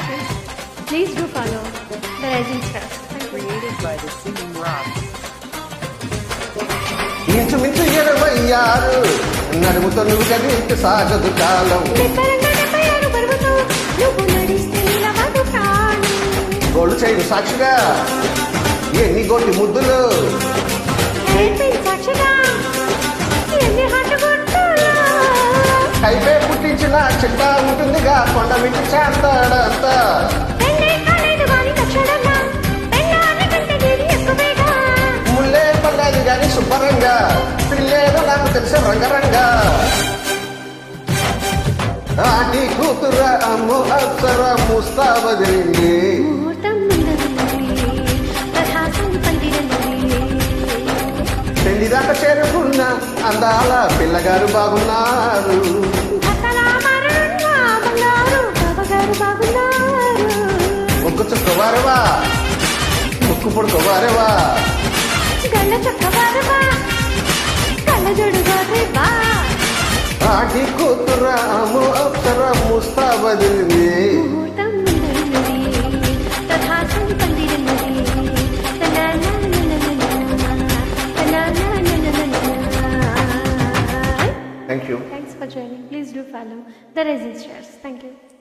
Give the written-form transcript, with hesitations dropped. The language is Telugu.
seconds. Please do follow the Rising Stars. Created by the Singing Rocks. ఇంచుమించు 26 నడుముతో నువ్వు కదిలింటి సాగదు కాలం గోళ్ళు చేయడు సాక్షిగా ఎన్ని గొట్టి ముద్దులు కైపే పుట్టించిన చిట్ట ఉంటుందిగా కొండ మించి చేస్తాడంతా ముల్లే పడ్డాది గాని శుభ్రంగా పిల్లేదో నాకు తెలిసే రంగరంగా ఆటి కూతుర అమ్ము అప్సర ముస్తాబదిరింది పెళ్లి దాకా చేరుకున్న అందాల పిల్లగారు బాగున్నారు ముక్కు చుక్కవారవా ముక్కు పొడుకోవారవా ఆటి కూతుర అమ్ము Apsara ముస్తాబదిరింది Thank you. Thanks for joining. Please do follow the Rising Stars. Thank you.